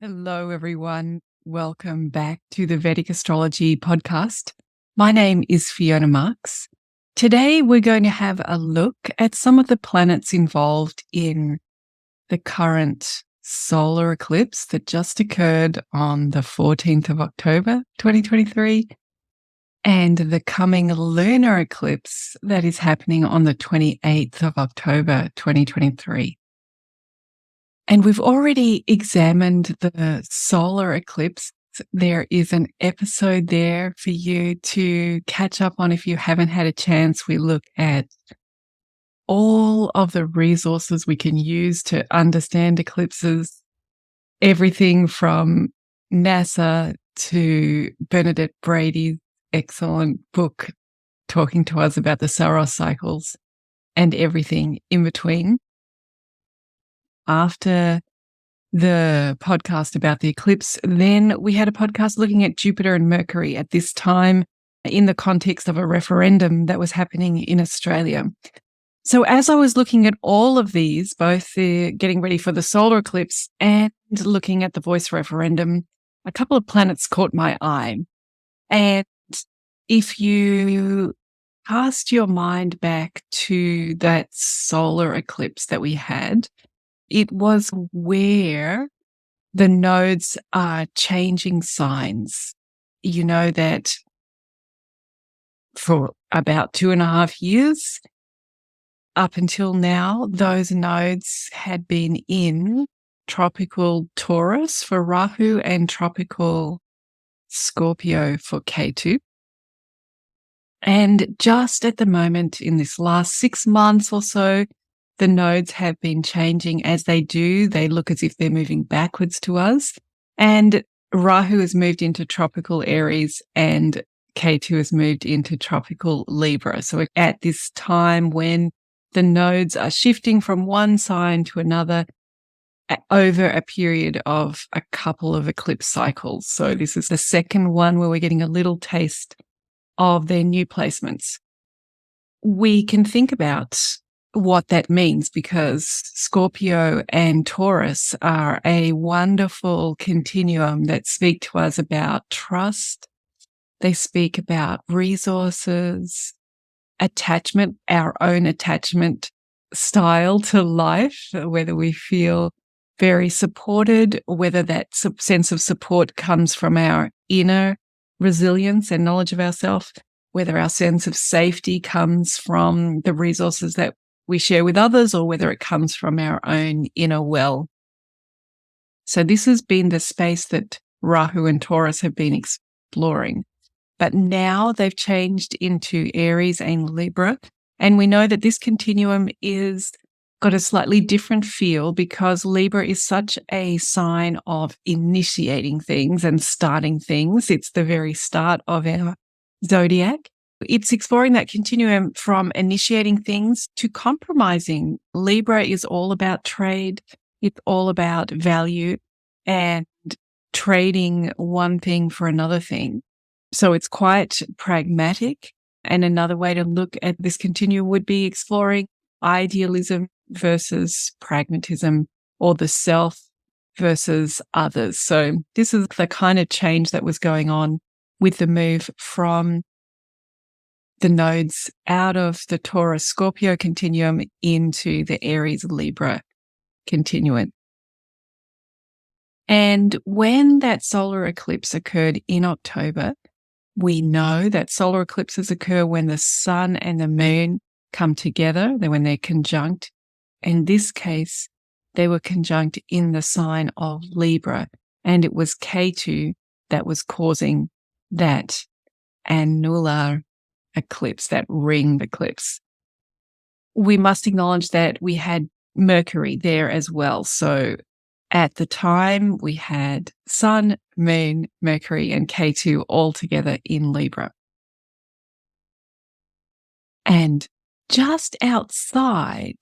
Hello, everyone. Welcome back to the Vedic Astrology Podcast. My name is Fiona Marks. Today, we're going to have a look at some of the planets involved in the current solar eclipse that just occurred on the 14th of October, 2023, and the coming lunar eclipse that is happening on the 28th of October, 2023. And we've already examined the solar eclipse. There is an episode there for you to catch up on if you haven't had a chance. We look at all of the resources we can use to understand eclipses, everything from NASA to Bernadette Brady's excellent book talking to us about the Saros cycles and everything in between. After the podcast about the eclipse, then we had a podcast looking at Jupiter and Mercury at this time in the context of a referendum that was happening in Australia. So as I was looking at all of these, both getting ready for the solar eclipse and looking at the voice referendum, a couple of planets caught my eye. And if you cast your mind back to that solar eclipse that we had, it was where the nodes are changing signs. You know that for about 2.5 years, up until now, those nodes had been in tropical Taurus for Rahu and tropical Scorpio for Ketu. And just at the moment, in this last 6 months or so, the nodes have been changing. As they do, they look as if they're moving backwards to us. And Rahu has moved into tropical Aries and Ketu has moved into tropical Libra. So at this time when the nodes are shifting from one sign to another over a period of a couple of eclipse cycles. So this is the second one where we're getting a little taste of their new placements. We can think about what that means because Scorpio and Taurus are a wonderful continuum that speak to us about trust. They speak about resources, attachment, our own attachment style to life, whether we feel very supported, whether that sense of support comes from our inner resilience and knowledge of ourselves, whether our sense of safety comes from the resources that we share with others, or whether it comes from our own inner well. So this has been the space that Rahu and Taurus have been exploring. But now they've changed into Aries and Libra. And we know that this continuum is got a slightly different feel because Libra is such a sign of initiating things and starting things. It's the very start of our zodiac. It's exploring that continuum from initiating things to compromising. Libra is all about trade. It's all about value and trading one thing for another thing. So it's quite pragmatic. And another way to look at this continuum would be exploring idealism versus pragmatism, or the self versus others. So this is the kind of change that was going on with the move from the nodes out of the Taurus-Scorpio continuum into the Aries-Libra continuum. And when that solar eclipse occurred in October, we know that solar eclipses occur when the sun and the moon come together, when they're conjunct. In this case, they were conjunct in the sign of Libra, and it was Ketu that was causing that annular eclipse, that ring eclipse. We must acknowledge that we had Mercury there as well. So at the time, we had Sun, Moon, Mercury, and Ketu all together in Libra. And just outside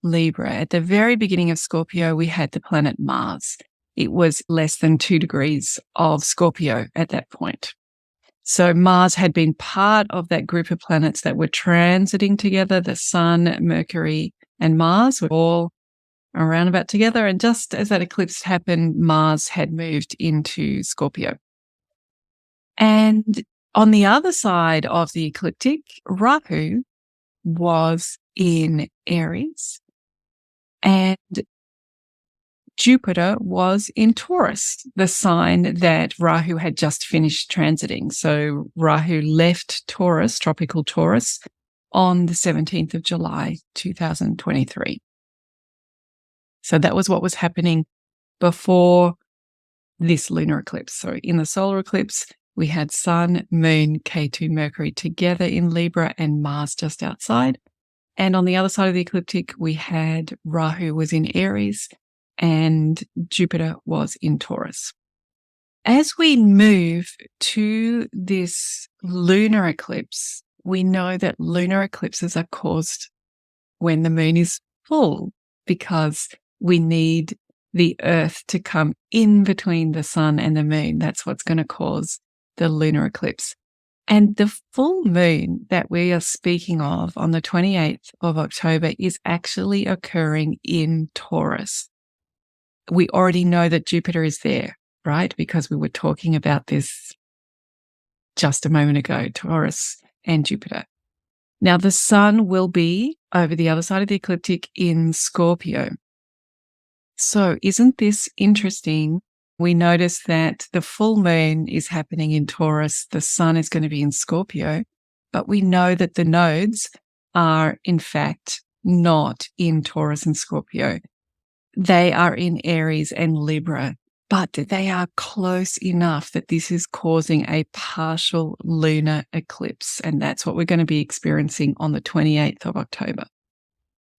Libra, at the very beginning of Scorpio, we had the planet Mars. It was less than 2 degrees of Scorpio at that point. So Mars had been part of that group of planets that were transiting together. The Sun, Mercury, and Mars were all around about together. And just as that eclipse happened, Mars had moved into Scorpio. And on the other side of the ecliptic, Rahu was in Aries and Jupiter was in Taurus, the sign that Rahu had just finished transiting. So Rahu left Taurus, tropical Taurus, on the 17th of July, 2023. So that was what was happening before this lunar eclipse. So in the solar eclipse, we had Sun, Moon, Ketu, Mercury together in Libra and Mars just outside. And on the other side of the ecliptic, we had Rahu was in Aries and Jupiter was in Taurus. As we move to this lunar eclipse, we know that lunar eclipses are caused when the moon is full because we need the Earth to come in between the sun and the moon. That's what's going to cause the lunar eclipse. And the full moon that we are speaking of on the 28th of October is actually occurring in Taurus. We already know that Jupiter is there, right? Because we were talking about this just a moment ago, Taurus and Jupiter. Now, the sun will be over the other side of the ecliptic in Scorpio. So isn't this interesting? We notice that the full moon is happening in Taurus. The sun is going to be in Scorpio, but we know that the nodes are in fact not in Taurus and Scorpio. They are in Aries and Libra, but they are close enough that this is causing a partial lunar eclipse. And that's what we're going to be experiencing on the 28th of October.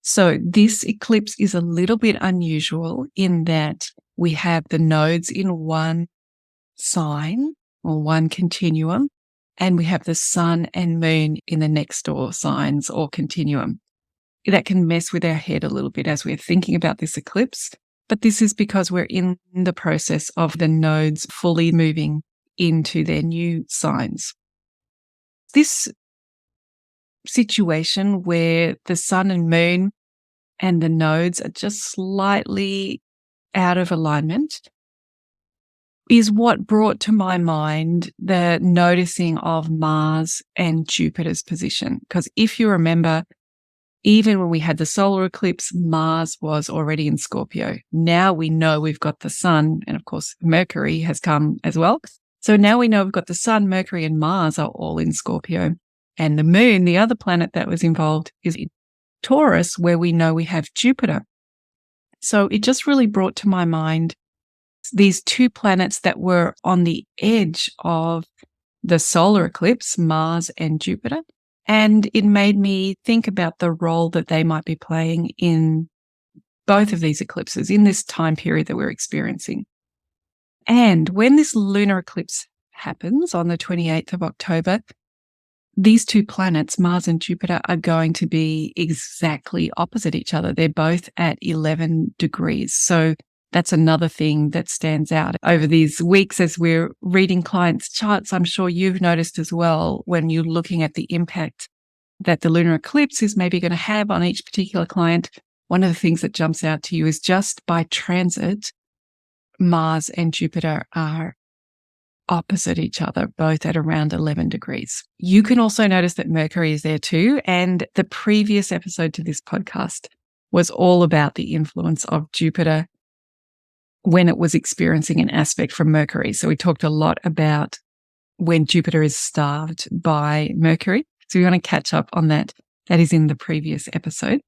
So this eclipse is a little bit unusual in that we have the nodes in one sign or one continuum, and we have the sun and moon in the next door signs or continuum. That can mess with our head a little bit as we're thinking about this eclipse, but this is because we're in the process of the nodes fully moving into their new signs. This situation where the sun and moon and the nodes are just slightly out of alignment is what brought to my mind the noticing of Mars and Jupiter's position. Because if you remember, even when we had the solar eclipse, Mars was already in Scorpio. Now we know we've got the sun, and of course Mercury has come as well. So now we know we've got the sun, Mercury and Mars are all in Scorpio. And the moon, the other planet that was involved, is in Taurus, where we know we have Jupiter. So it just really brought to my mind these two planets that were on the edge of the solar eclipse, Mars and Jupiter. And it made me think about the role that they might be playing in both of these eclipses in this time period that we're experiencing. And when this lunar eclipse happens on the 28th of October, these two planets, Mars and Jupiter, are going to be exactly opposite each other. They're both at 11 degrees. So that's another thing that stands out over these weeks as we're reading clients' charts. I'm sure you've noticed as well when you're looking at the impact that the lunar eclipse is maybe going to have on each particular client. One of the things that jumps out to you is just by transit, Mars and Jupiter are opposite each other, both at around 11 degrees. You can also notice that Mercury is there too. And the previous episode to this podcast was all about the influence of Jupiter when it was experiencing an aspect from Mercury. So we talked a lot about when Jupiter is starved by Mercury. So we want to catch up on that. That is in the previous episode.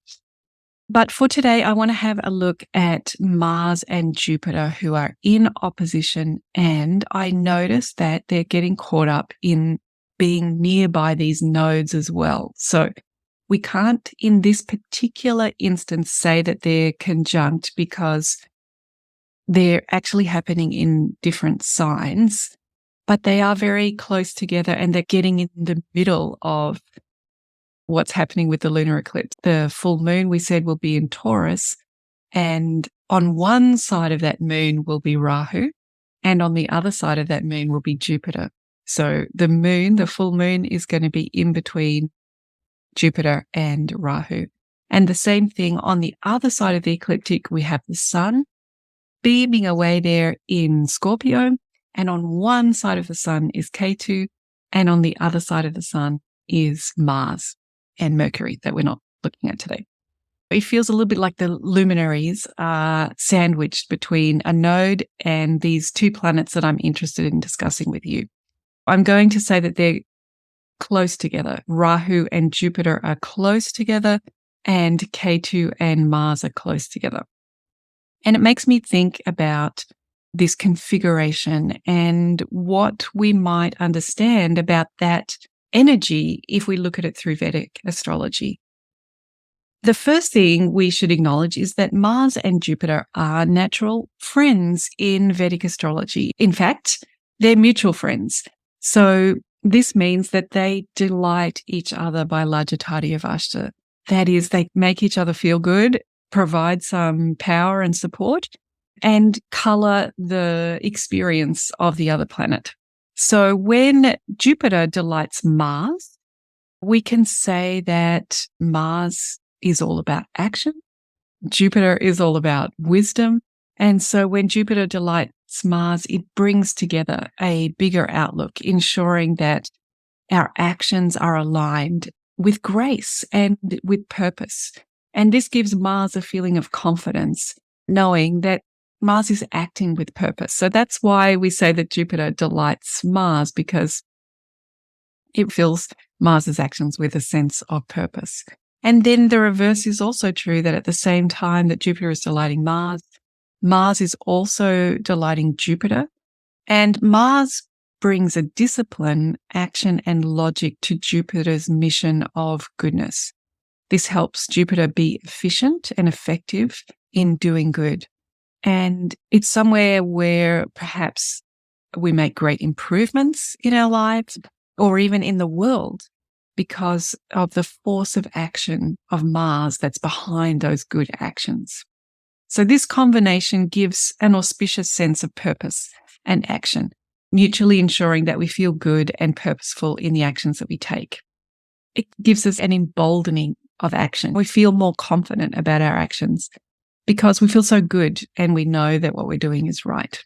But for today, I want to have a look at Mars and Jupiter, who are in opposition. And I noticed that they're getting caught up in being nearby these nodes as well. So we can't, in this particular instance, say that they're conjunct because they're actually happening in different signs, but they are very close together and they're getting in the middle of what's happening with the lunar eclipse. The full moon, we said, will be in Taurus, and on one side of that moon will be Rahu, and on the other side of that moon will be Jupiter. So the moon, the full moon, is going to be in between Jupiter and Rahu. And the same thing on the other side of the ecliptic, we have the sun beaming away there in Scorpio. And on one side of the sun is Ketu. And on the other side of the sun is Mars and Mercury that we're not looking at today. It feels a little bit like the luminaries are sandwiched between a node and these two planets that I'm interested in discussing with you. I'm going to say that they're close together. Rahu and Jupiter are close together, and Ketu and Mars are close together. And it makes me think about this configuration and what we might understand about that energy if we look at it through Vedic astrology. The first thing we should acknowledge is that Mars and Jupiter are natural friends in Vedic astrology. In fact, they're mutual friends. So this means that they delight each other by Lajjitaadi Avastha. That is, they make each other feel good, provide some power and support, and color the experience of the other planet. So when Jupiter delights Mars, we can say that Mars is all about action. Jupiter is all about wisdom. And so when Jupiter delights Mars, it brings together a bigger outlook, ensuring that our actions are aligned with grace and with purpose. And this gives Mars a feeling of confidence, knowing that Mars is acting with purpose. So that's why we say that Jupiter delights Mars, because it fills Mars's actions with a sense of purpose. And then the reverse is also true, that at the same time that Jupiter is delighting Mars, Mars is also delighting Jupiter. And Mars brings a discipline, action, and logic to Jupiter's mission of goodness. This helps Jupiter be efficient and effective in doing good. And it's somewhere where perhaps we make great improvements in our lives or even in the world because of the force of action of Mars that's behind those good actions. So this combination gives an auspicious sense of purpose and action, mutually ensuring that we feel good and purposeful in the actions that we take. It gives us an emboldening of action. We feel more confident about our actions because we feel so good and we know that what we're doing is right.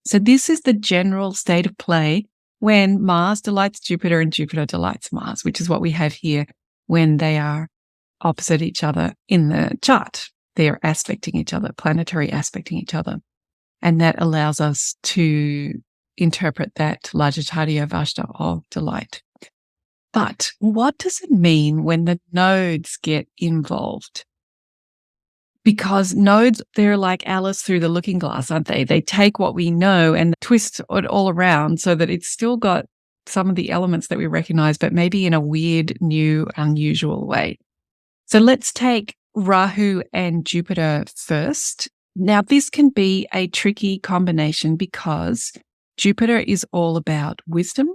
So this is the general state of play when Mars delights Jupiter and Jupiter delights Mars, which is what we have here when they are opposite each other in the chart. They're aspecting each other, planetary aspecting each other. And that allows us to interpret that Lajjitaadi Avastha of delight. But what does it mean when the nodes get involved? Because nodes, they're like Alice through the looking glass, aren't they? They take what we know and twist it all around so that it's still got some of the elements that we recognize, but maybe in a weird, new, unusual way. So let's take Rahu and Jupiter first. Now, this can be a tricky combination because Jupiter is all about wisdom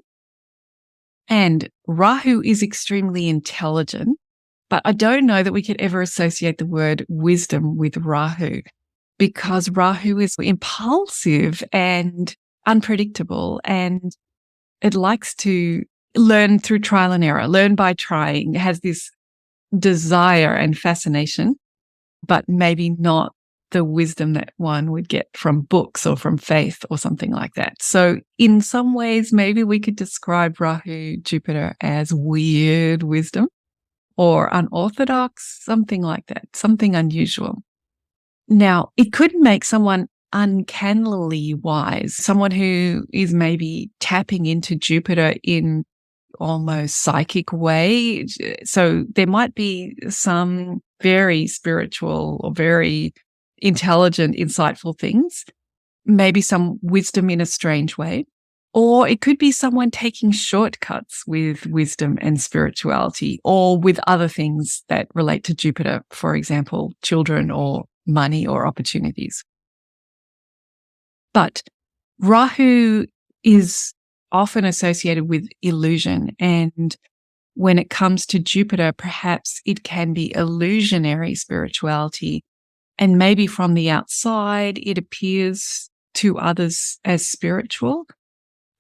and Rahu is extremely intelligent. But I don't know that we could ever associate the word wisdom with Rahu because Rahu is impulsive and unpredictable and it likes to learn through trial and error, learn by trying. It has this desire and fascination, but maybe not the wisdom that one would get from books or from faith or something like that. So in some ways, maybe we could describe Rahu, Jupiter as weird wisdom, or unorthodox, something like that, something unusual. Now, it could make someone uncannily wise, someone who is maybe tapping into Jupiter in almost psychic way. So there might be some very spiritual or very intelligent, insightful things, maybe some wisdom in a strange way. Or it could be someone taking shortcuts with wisdom and spirituality or with other things that relate to Jupiter, for example, children or money or opportunities. But Rahu is often associated with illusion. And when it comes to Jupiter, perhaps it can be illusionary spirituality. And maybe from the outside, it appears to others as spiritual.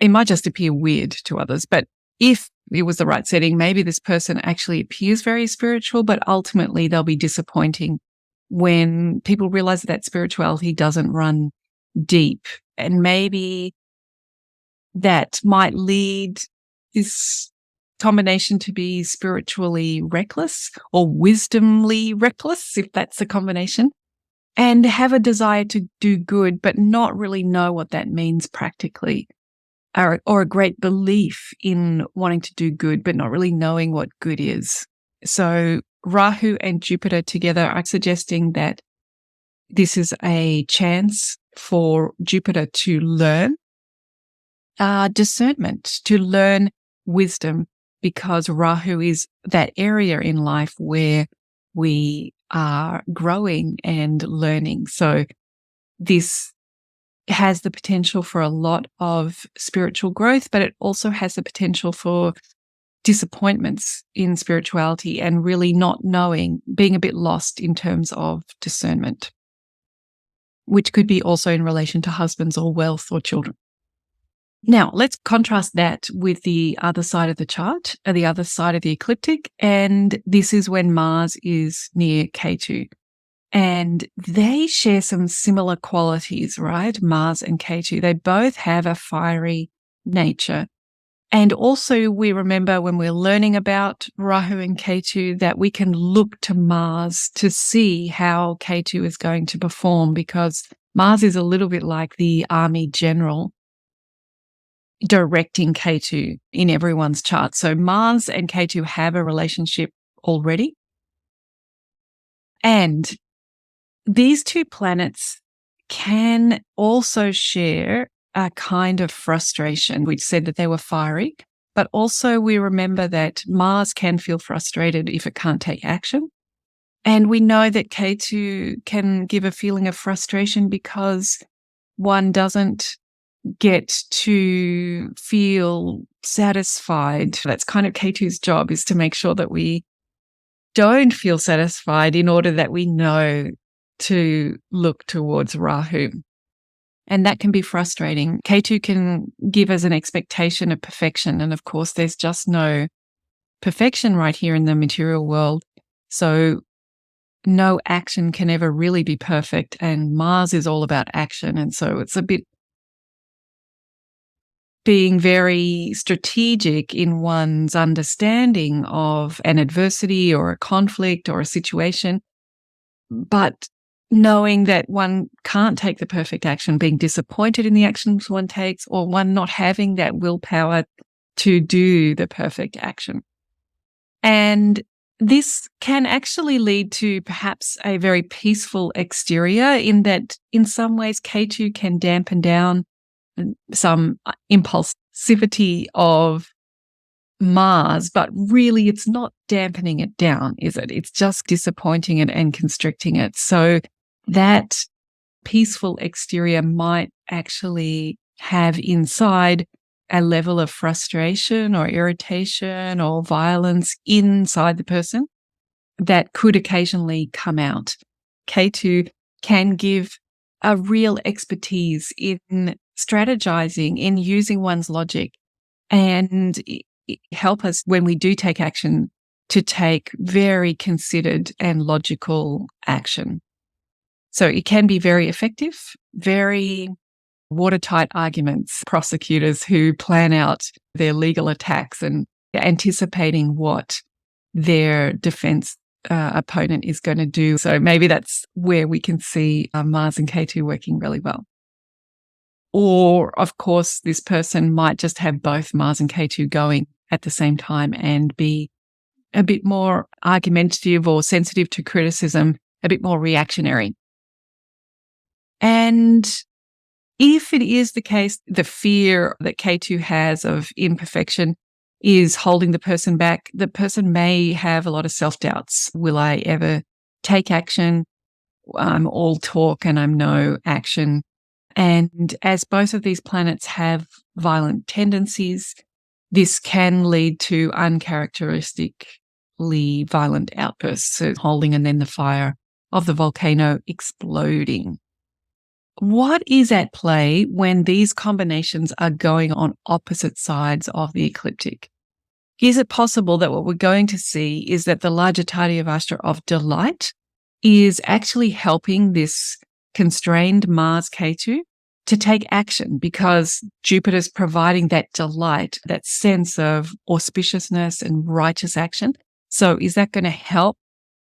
It might just appear weird to others, but if it was the right setting. Maybe this person actually appears very spiritual, but ultimately they'll be disappointing when people realize that spirituality doesn't run deep. And maybe that might lead this combination to be spiritually reckless or wisdomly reckless, if that's the combination, and have a desire to do good, but not really know what that means practically, or a great belief in wanting to do good, but not really knowing what good is. So Rahu and Jupiter together are suggesting that this is a chance for Jupiter to learn discernment, to learn wisdom, because Rahu is that area in life where we are growing and learning. So this has the potential for a lot of spiritual growth, but it also has the potential for disappointments in spirituality and really not knowing, being a bit lost in terms of discernment, which could be also in relation to husbands or wealth or children. Now, let's contrast that with the other side of the chart, the other side of the ecliptic, and this is when Mars is near Ketu. And they share some similar qualities, right? Mars and Ketu. They both have a fiery nature. And also we remember when we're learning about Rahu and Ketu that we can look to Mars to see how Ketu is going to perform, because Mars is a little bit like the army general directing Ketu in everyone's chart. So Mars and Ketu have a relationship already. And these two planets can also share a kind of frustration. We said that they were fiery, but also we remember that Mars can feel frustrated if it can't take action. And we know that Ketu can give a feeling of frustration because one doesn't get to feel satisfied. That's kind of Ketu's job, is to make sure that we don't feel satisfied in order that we know to look towards Rahu. And that can be frustrating. Ketu can give us an expectation of perfection. And of course, there's just no perfection right here in the material world. So no action can ever really be perfect. And Mars is all about action. And so it's a bit being very strategic in one's understanding of an adversity or a conflict or a situation, but knowing that one can't take the perfect action, being disappointed in the actions one takes, or one not having that willpower to do the perfect action. And this can actually lead to perhaps a very peaceful exterior, in that in some ways Ketu can dampen down some impulsivity of Mars, but really it's not dampening it down, is it? It's just disappointing it and constricting it. So that peaceful exterior might actually have inside a level of frustration or irritation or violence inside the person that could occasionally come out. Ketu can give a real expertise in strategizing, in using one's logic, and help us when we do take action to take very considered and logical action. So it can be very effective, very watertight arguments, prosecutors who plan out their legal attacks and anticipating what their defense opponent is going to do. So maybe that's where we can see Mars and Ketu working really well. Or, of course, this person might just have both Mars and Ketu going at the same time and be a bit more argumentative or sensitive to criticism, a bit more reactionary. And if it is the case, the fear that Ketu has of imperfection is holding the person back, the person may have a lot of self-doubts. Will I ever take action? I'm all talk and I'm no action. And as both of these planets have violent tendencies, this can lead to uncharacteristically violent outbursts, so holding and then the fire of the volcano exploding. What is at play when these combinations are going on opposite sides of the ecliptic? is it possible that what we're going to see is that the Lajjitaadi Avastha of delight is actually helping this constrained Mars-Ketu to take action, because Jupiter's providing that delight, that sense of auspiciousness and righteous action. So is that going to help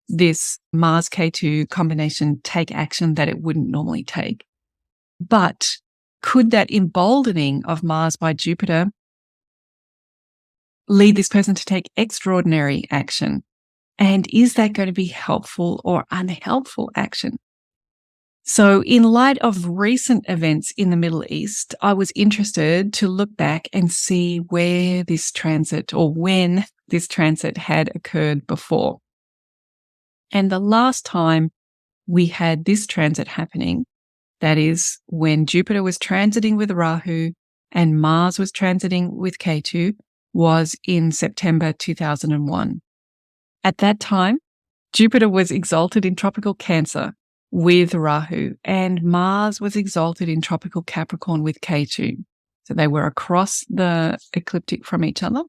this Mars-Ketu combination take action that it wouldn't normally take? But could that emboldening of Mars by Jupiter lead this person to take extraordinary action? And is that going to be helpful or unhelpful action? So in light of recent events in the Middle East, I was interested to look back and see where this transit, or when this transit, had occurred before. And the last time we had this transit happening, that is when Jupiter was transiting with Rahu and Mars was transiting with Ketu, was in September 2001. At that time, Jupiter was exalted in tropical Cancer with Rahu, and Mars was exalted in tropical Capricorn with Ketu. So they were across the ecliptic from each other.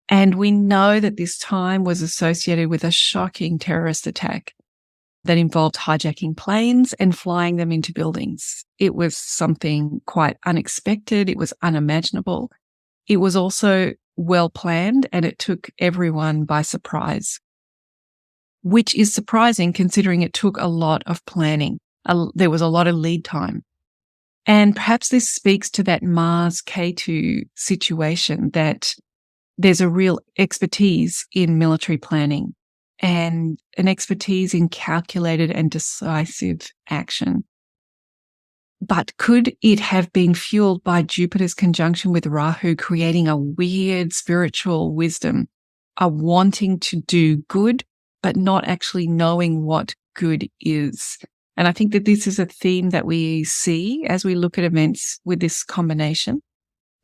And we know that this time was associated with a shocking terrorist attack that involved hijacking planes and flying them into buildings. It was something quite unexpected. It was unimaginable. It was also well planned, and it took everyone by surprise, which is surprising considering it took a lot of planning. There was a lot of lead time. And perhaps this speaks to that Mars-Ketu situation, that there's a real expertise in military planning and an expertise in calculated and decisive action. But could it have been fueled by Jupiter's conjunction with Rahu, creating a weird spiritual wisdom, a wanting to do good, but not actually knowing what good is? And I think that this is a theme that we see as we look at events with this combination,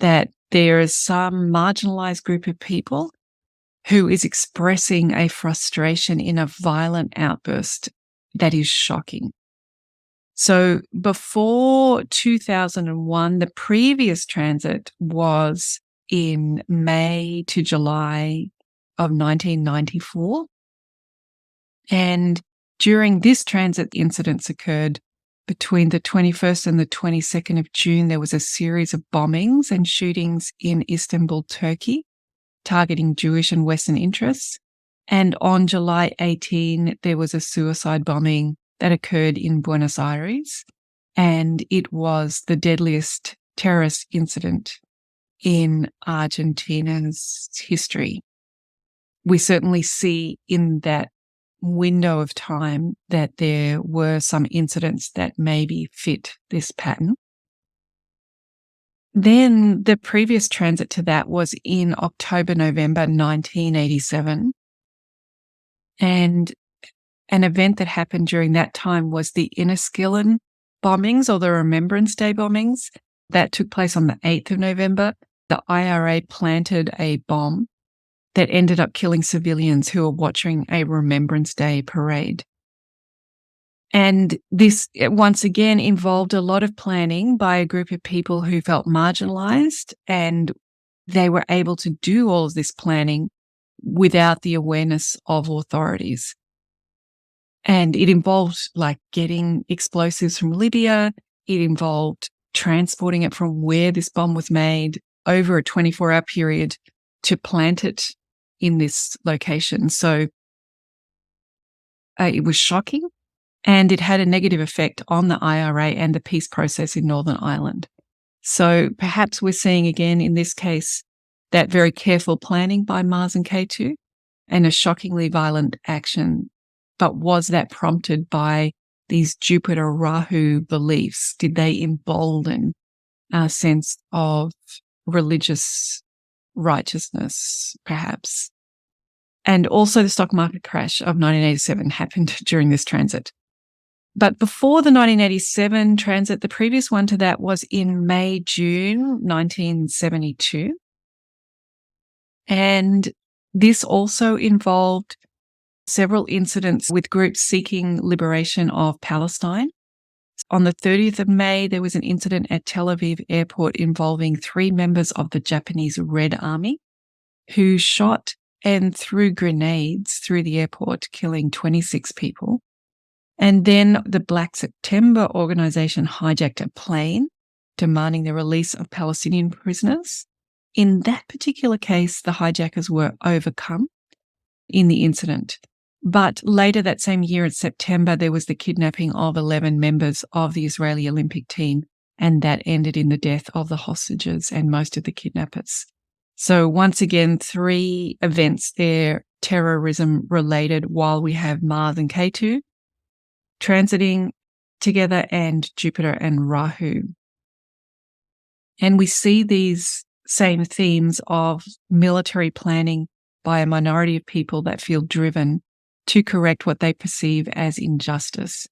that there is some marginalized group of people who is expressing a frustration in a violent outburst that is shocking. So before 2001, the previous transit was in May to July of 1994. And during this transit, incidents occurred. Between the 21st and the 22nd of June, there was a series of bombings and shootings in Istanbul, Turkey, targeting Jewish and Western interests. And on July 18, there was a suicide bombing that occurred in Buenos Aires, and it was the deadliest terrorist incident in Argentina's history. We certainly see in that window of time that there were some incidents that maybe fit this pattern. Then the previous transit to that was in October-November 1987. And an event that happened during that time was the Enniskillen bombings, or the Remembrance Day bombings, that took place on the 8th of November. The IRA planted a bomb that ended up killing civilians who were watching a Remembrance Day parade. And this, once again, involved a lot of planning by a group of people who felt marginalized, and they were able to do all of this planning without the awareness of authorities. And it involved like getting explosives from Libya. It involved transporting it from where this bomb was made over a 24-hour period to plant it in this location. So it was shocking, and it had a negative effect on the IRA and the peace process in Northern Ireland. So perhaps we're seeing again in this case that very careful planning by Mars and Ketu and a shockingly violent action. But was that prompted by these Jupiter-Rahu beliefs? Did they embolden our sense of religious righteousness, perhaps? And also the stock market crash of 1987 happened during this transit. But before the 1987 transit, the previous one to that was in May-June 1972. And this also involved several incidents with groups seeking liberation of Palestine. On the 30th of May, there was an incident at Tel Aviv airport involving 3 members of the Japanese Red Army who shot and threw grenades through the airport, killing 26 people. And then the Black September organization hijacked a plane, demanding the release of Palestinian prisoners. In that particular case, the hijackers were overcome in the incident. But later that same year in September, there was the kidnapping of 11 members of the Israeli Olympic team, and that ended in the death of the hostages and most of the kidnappers. So once again, 3 events there, terrorism related, while we have Mars and Ketu transiting together and Jupiter and Rahu. And we see these same themes of military planning by a minority of people that feel driven to correct what they perceive as injustice.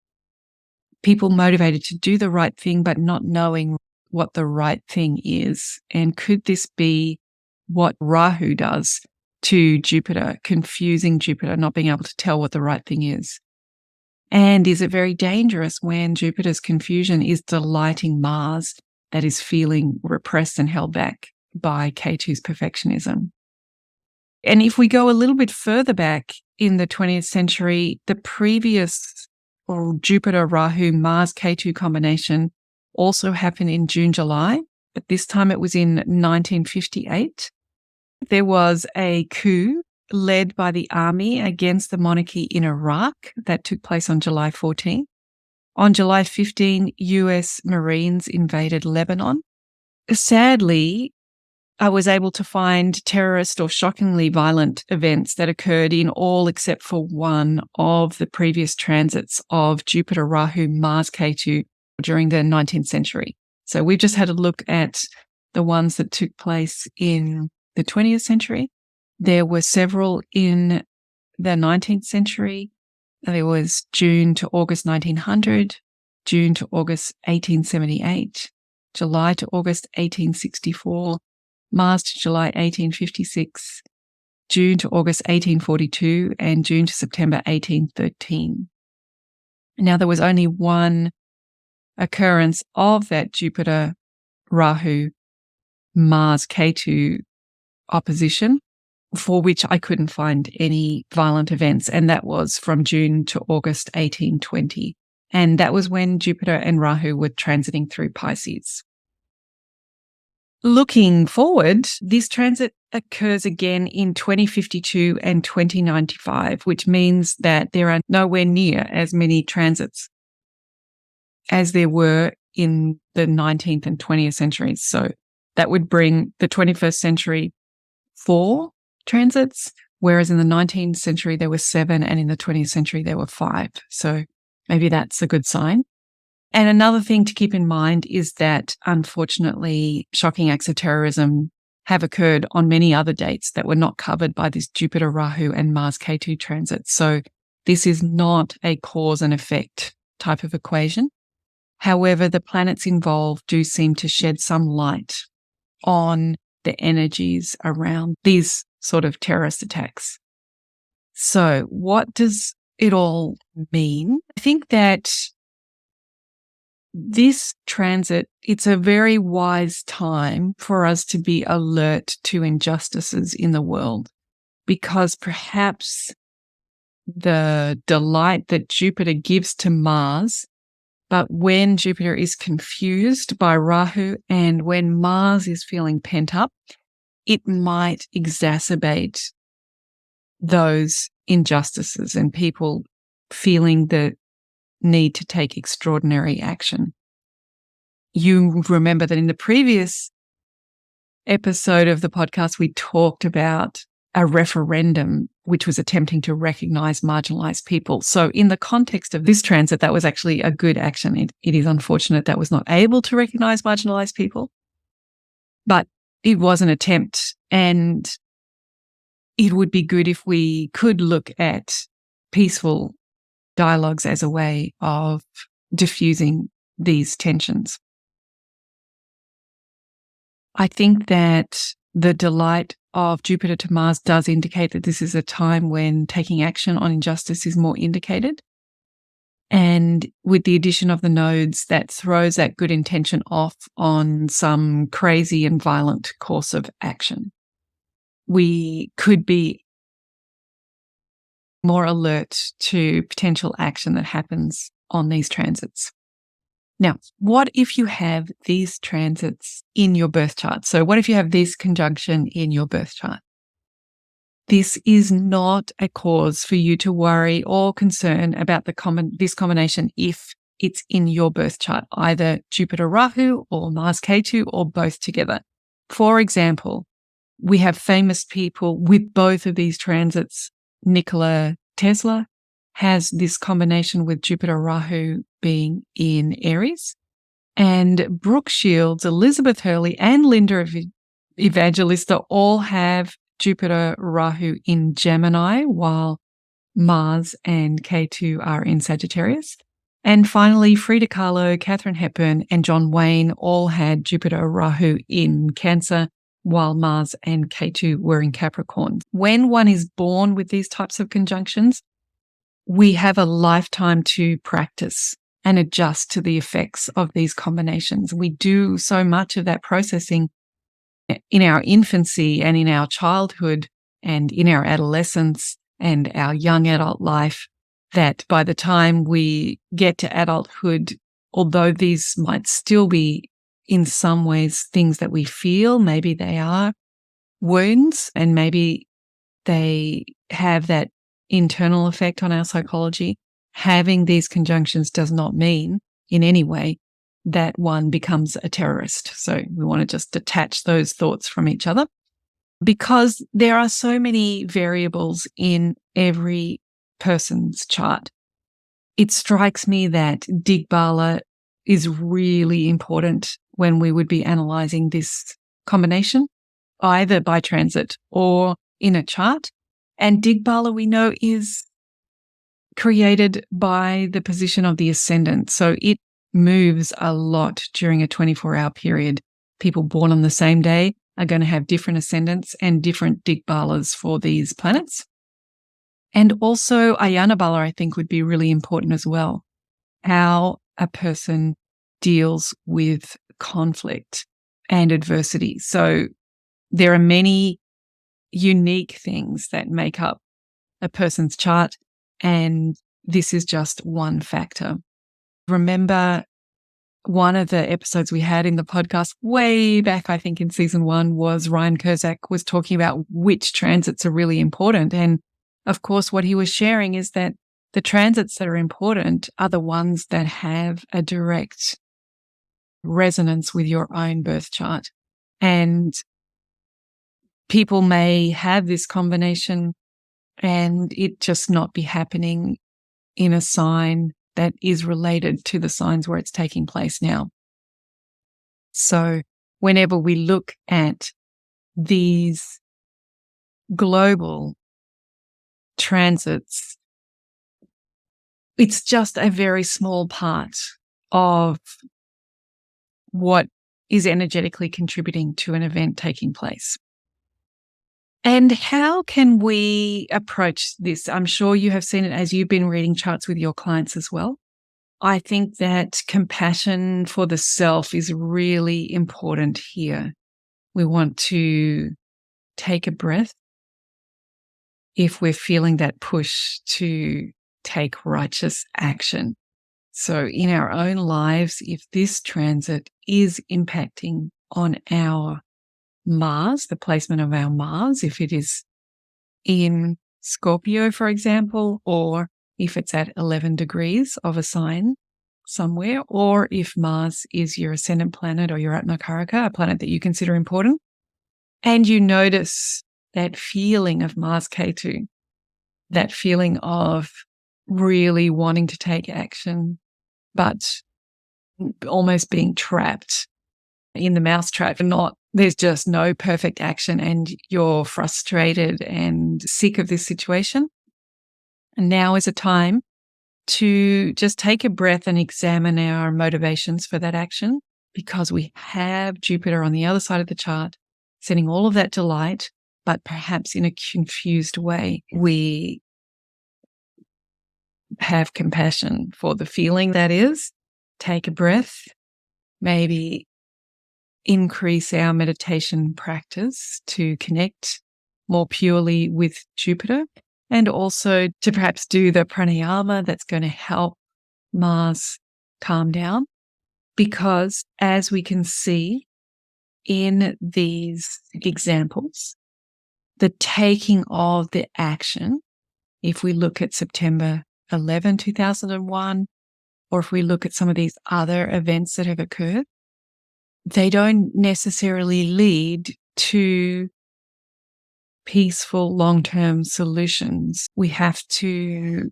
People motivated to do the right thing, but not knowing what the right thing is. And could this be what Rahu does to Jupiter, confusing Jupiter, not being able to tell what the right thing is? And is it very dangerous when Jupiter's confusion is delighting Mars that is feeling repressed and held back by Ketu's perfectionism? And if we go a little bit further back in the 20th century, the previous Jupiter-Rahu Mars-Ketu combination also happened in June-July, but this time it was in 1958. There was a coup led by the army against the monarchy in Iraq that took place on July 14. On July 15, US Marines invaded Lebanon. Sadly, I was able to find terrorist or shockingly violent events that occurred in all except for one of the previous transits of Jupiter, Rahu, Mars, Ketu during the 19th century. So we've just had a look at the ones that took place in the 20th century. There were several in the 19th century. There was June to August 1900, June to August 1878, July to August 1864, Mars to July 1856, June to August 1842, and June to September 1813. Now, there was only one occurrence of that Jupiter, Rahu, Mars, Ketu opposition for which I couldn't find any violent events, and that was from June to August 1820. And that was when Jupiter and Rahu were transiting through Pisces. Looking forward, this transit occurs again in 2052 and 2095, which means that there are nowhere near as many transits as there were in the 19th and 20th centuries. So that would bring the 21st century 4 transits, whereas in the 19th century there were 7 and in the 20th century there were 5. So maybe that's a good sign. And another thing to keep in mind is that, unfortunately, shocking acts of terrorism have occurred on many other dates that were not covered by this Jupiter, Rahu and Mars-Ketu transit. So this is not a cause and effect type of equation. However, the planets involved do seem to shed some light on the energies around these sort of terrorist attacks. So what does it all mean? I think that this transit, it's a very wise time for us to be alert to injustices in the world, because perhaps the delight that Jupiter gives to Mars, but when Jupiter is confused by Rahu and when Mars is feeling pent up, it might exacerbate those injustices and people feeling the need to take extraordinary action. You remember that in the previous episode of the podcast, we talked about a referendum which was attempting to recognize marginalized people. So in the context of this transit, that was actually a good action. It is unfortunate that was not able to recognize marginalized people, but it was an attempt, and it would be good if we could look at peaceful dialogues as a way of diffusing these tensions. I think that the delight of Jupiter to Mars does indicate that this is a time when taking action on injustice is more indicated. And with the addition of the nodes, that throws that good intention off on some crazy and violent course of action. we could be more alert to potential action that happens on these transits. Now, what if you have these transits in your birth chart? So what if you have this conjunction in your birth chart? This is not a cause for you to worry or concern about this combination if it's in your birth chart, either Jupiter-Rahu or Mars-Ketu or both together. For example, we have famous people with both of these transits. Nikola Tesla has this combination with Jupiter-Rahu being in Aries. And Brooke Shields, Elizabeth Hurley, and Linda Evangelista all have Jupiter-Rahu in Gemini, while Mars and Ketu are in Sagittarius. And finally, Frida Kahlo, Katharine Hepburn, and John Wayne all had Jupiter-Rahu in Cancer, while Mars and Ketu were in Capricorn. When one is born with these types of conjunctions, we have a lifetime to practice and adjust to the effects of these combinations. We do so much of that processing in our infancy and in our childhood and in our adolescence and our young adult life that by the time we get to adulthood, although these might still be in some ways things that we feel, maybe they are wounds and maybe they have that internal effect on our psychology. Having these conjunctions does not mean in any way that one becomes a terrorist. So we want to just detach those thoughts from each other because there are so many variables in every person's chart. It strikes me that Digbala is really important when we would be analyzing this combination, either by transit or in a chart. And Digbala, we know, is created by the position of the ascendant. So it moves a lot during a 24-hour period. People born on the same day are going to have different ascendants and different Digbalas for these planets. And also Ayana Bala, I think, would be really important as well. How a person deals with conflict and adversity. So there are many unique things that make up a person's chart, and this is just one factor. Remember one of the episodes we had in the podcast way back, I think in season 1, was Ryan Kurzak was talking about which transits are really important. And of course, what he was sharing is that the transits that are important are the ones that have a direct resonance with your own birth chart. And people may have this combination and it just not be happening in a sign that is related to the signs where it's taking place now. So whenever we look at these global transits, it's just a very small part of what is energetically contributing to an event taking place. And how can we approach this? I'm sure you have seen it as you've been reading charts with your clients as well. I think that compassion for the self is really important here. We want to take a breath if we're feeling that push to take righteous action. So in our own lives, if this transit is impacting on our Mars, the placement of our Mars, if it is in Scorpio, for example, or if it's at 11 degrees of a sign somewhere, or if Mars is your ascendant planet or your Atmakaraka, a planet that you consider important, and you notice that feeling of Mars-Ketu, that feeling of really wanting to take action, but almost being trapped in the mousetrap and there's just no perfect action and you're frustrated and sick of this situation. And now is a time to just take a breath and examine our motivations for that action, because we have Jupiter on the other side of the chart, sending all of that delight, but perhaps in a confused way. We have compassion for the feeling that is. Take a breath, maybe increase our meditation practice to connect more purely with Jupiter, and also to perhaps do the pranayama that's going to help Mars calm down. Because as we can see in these examples, the taking of the action, if we look at September 11, 2001, or if we look at some of these other events that have occurred, they don't necessarily lead to peaceful long-term solutions. We have to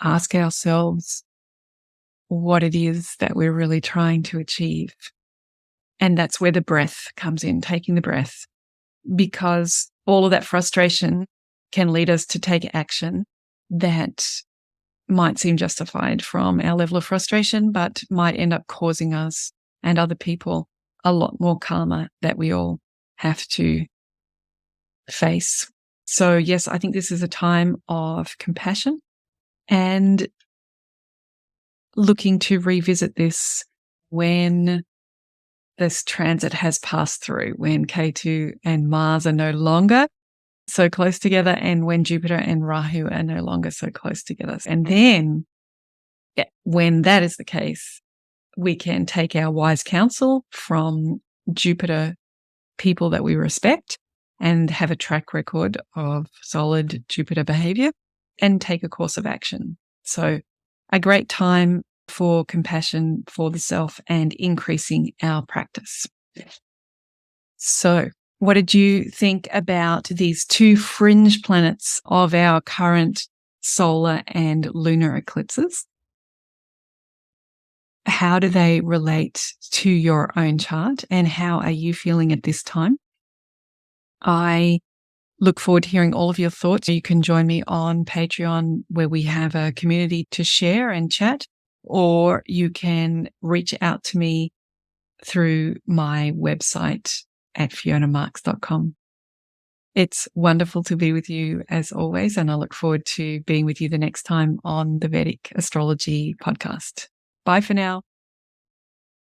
ask ourselves what it is that we're really trying to achieve. And that's where the breath comes in, taking the breath, because all of that frustration can lead us to take action that might seem justified from our level of frustration, but might end up causing us and other people a lot more karma that we all have to face. So yes, I think this is a time of compassion and looking to revisit this when this transit has passed through, when Ketu and Mars are no longer so close together and when Jupiter and Rahu are no longer so close together. And then when that is the case, we can take our wise counsel from Jupiter people that we respect and have a track record of solid Jupiter behavior and take a course of action. So a great time for compassion for the self and increasing our practice. So what did you think about these two fringe planets of our current solar and lunar eclipses? How do they relate to your own chart and how are you feeling at this time? I look forward to hearing all of your thoughts. You can join me on Patreon where we have a community to share and chat, or you can reach out to me through my website at fionamarks.com. It's wonderful to be with you as always, and I look forward to being with you the next time on the Vedic Astrology Podcast. Bye for now.